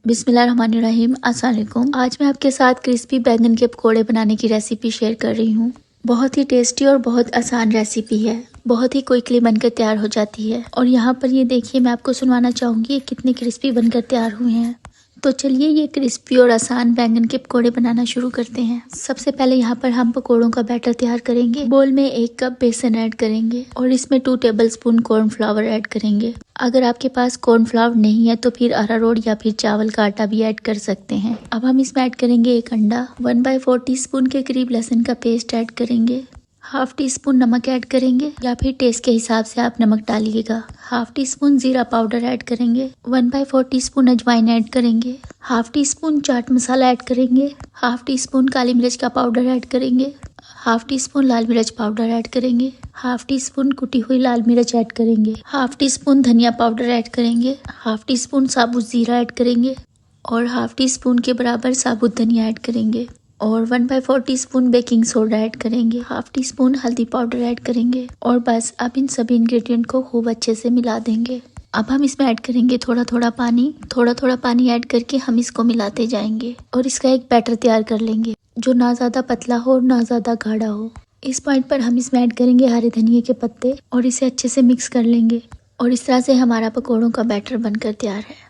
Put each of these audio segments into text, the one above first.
बिस्मिल्लाहिर्रहमानिर्रहीम। अस्सलाम वालेकुम। आज मैं आपके साथ क्रिस्पी बैंगन के पकोड़े बनाने की रेसिपी शेयर कर रही हूँ। बहुत ही टेस्टी और बहुत आसान रेसिपी है। बहुत ही क्विकली बनकर तैयार हो जाती है। और यहाँ पर ये देखिए, मैं आपको सुनवाना चाहूँगी ये कितने क्रिस्पी बनकर तैयार हुए हैं। तो चलिए ये क्रिस्पी और आसान बैंगन के पकोड़े बनाना शुरू करते हैं। सबसे पहले यहाँ पर हम पकोड़ों का बैटर तैयार करेंगे। बोल में 1 कप बेसन ऐड करेंगे और इसमें 2 टेबलस्पून कॉर्नफ्लावर ऐड करेंगे। अगर आपके पास कॉर्नफ्लावर नहीं है तो फिर अरारोट या फिर चावल का आटा भी ऐड कर सकते हैं। अब हम इसमें ऐड करेंगे 1 अंडा, 1/4 टीस्पून के करीब लहसुन का पेस्ट ऐड करेंगे, ½ टीस्पून नमक ऐड करेंगे या फिर टेस्ट के हिसाब से आप नमक डालिएगा। ½ टीस्पून जीरा पाउडर ऐड करेंगे, 1/4 टीस्पून अजवाइन ऐड करेंगे, ½ टीस्पून चाट मसाला ऐड करेंगे, ½ टीस्पून काली मिर्च का पाउडर ऐड करेंगे, ½ टीस्पून लाल मिर्च पाउडर ऐड करेंगे, ½ टीस्पून कुटी हुई लाल मिर्च ऐड करेंगे, ½ टीस्पून धनिया पाउडर ऐड करेंगे, ½ टीस्पून साबुत जीरा ऐड करेंगे और ½ टीस्पून के बराबर साबुत धनिया ऐड करेंगे और 1/4 टीस्पून बेकिंग सोडा ऐड करेंगे, ½ टीस्पून हल्दी पाउडर ऐड करेंगे और बस अब इन सभी इंग्रेडिएंट को खूब अच्छे से मिला देंगे। अब हम इसमें ऐड करेंगे थोड़ा थोड़ा पानी ऐड करके हम इसको मिलाते जाएंगे और इसका एक बैटर तैयार कर लेंगे जो ना ज़्यादा पतला हो और ना ज़्यादा गाढ़ा हो। इस पॉइंट पर हम इसमें ऐड करेंगे हरे धनिए के पत्ते और इसे अच्छे से मिक्स कर लेंगे और इस तरह से हमारा पकौड़ों का बैटर बनकर तैयार है।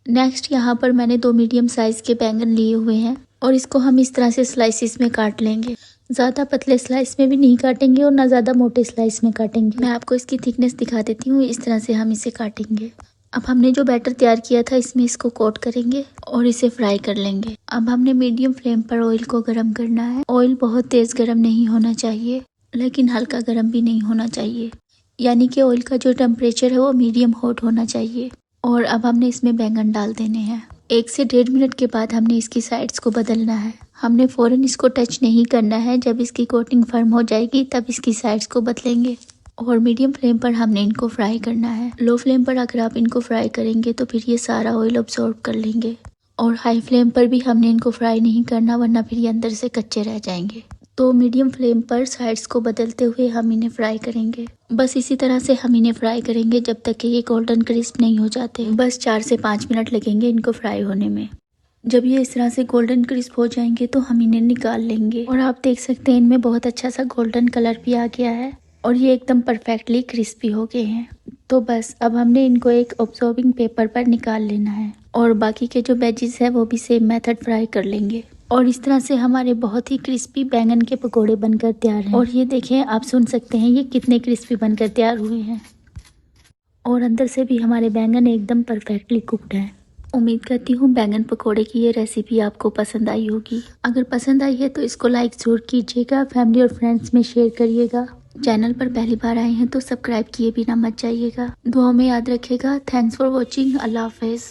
नेक्स्ट यहाँ पर मैंने 2 मीडियम साइज के बैंगन लिए हुए हैं और इसको हम इस तरह से स्लाइसिस में काट लेंगे। ज़्यादा पतले स्लाइस में भी नहीं काटेंगे और ना ज़्यादा मोटे स्लाइस में काटेंगे। मैं आपको इसकी थिकनेस दिखा देती हूँ, इस तरह से हम इसे काटेंगे। अब हमने जो बैटर तैयार किया था इसमें इसको कोट करेंगे और इसे फ्राई कर लेंगे। अब हमने मीडियम फ्लेम पर ऑयल को गर्म करना है। ऑयल बहुत तेज़ गर्म नहीं होना चाहिए लेकिन हल्का गर्म भी नहीं होना चाहिए, यानी कि ऑयल का जो टेम्परेचर है वो मीडियम हॉट होना चाहिए। और अब हमने इसमें बैंगन डाल देने हैं। 1 से 1.5 मिनट के बाद हमने इसकी साइड्स को बदलना है। हमने फ़ौरन इसको टच नहीं करना है, जब इसकी कोटिंग फर्म हो जाएगी तब इसकी साइड्स को बदलेंगे और मीडियम फ्लेम पर हमने इनको फ्राई करना है। लो फ्लेम पर अगर आप इनको फ्राई करेंगे तो फिर ये सारा ऑयल अब्सॉर्ब कर लेंगे और हाई फ्लेम पर भी हमने इनको फ्राई नहीं करना, वरना फिर ये अंदर से कच्चे रह जाएंगे। तो मीडियम फ्लेम पर साइड्स को बदलते हुए हम इन्हें फ्राई करेंगे। बस इसी तरह से हम इन्हें फ्राई करेंगे जब तक कि ये गोल्डन क्रिस्प नहीं हो जाते। बस 4 से 5 मिनट लगेंगे इनको फ्राई होने में। जब ये इस तरह से गोल्डन क्रिस्प हो जाएंगे तो हम इन्हें निकाल लेंगे और आप देख सकते हैं इनमें बहुत अच्छा सा गोल्डन कलर भी आ गया है और ये एकदम परफेक्टली क्रिस्पी हो गए हैं। तो बस अब हमने इनको एक ऑब्जॉर्बिंग पेपर पर निकाल लेना है और बाकी के जो वेजिस है वो भी सेम मेथड फ्राई कर लेंगे और इस तरह से हमारे बहुत ही क्रिस्पी बैंगन के पकोड़े बनकर तैयार हैं। और ये देखें, आप सुन सकते हैं ये कितने क्रिस्पी बनकर तैयार हुए हैं और अंदर से भी हमारे बैंगन एकदम परफेक्टली कुक्ड हैं। उम्मीद करती हूँ बैंगन पकोड़े की ये रेसिपी आपको पसंद आई होगी। अगर पसंद आई है तो इसको लाइक ज़रूर कीजिएगा, फैमिली और फ्रेंड्स में शेयर करिएगा। चैनल पर पहली बार आए हैं तो सब्सक्राइब किए बिना मत जाइएगा। दुआ में याद रखिएगा। Thanks for watching. अल्लाह हाफिज़।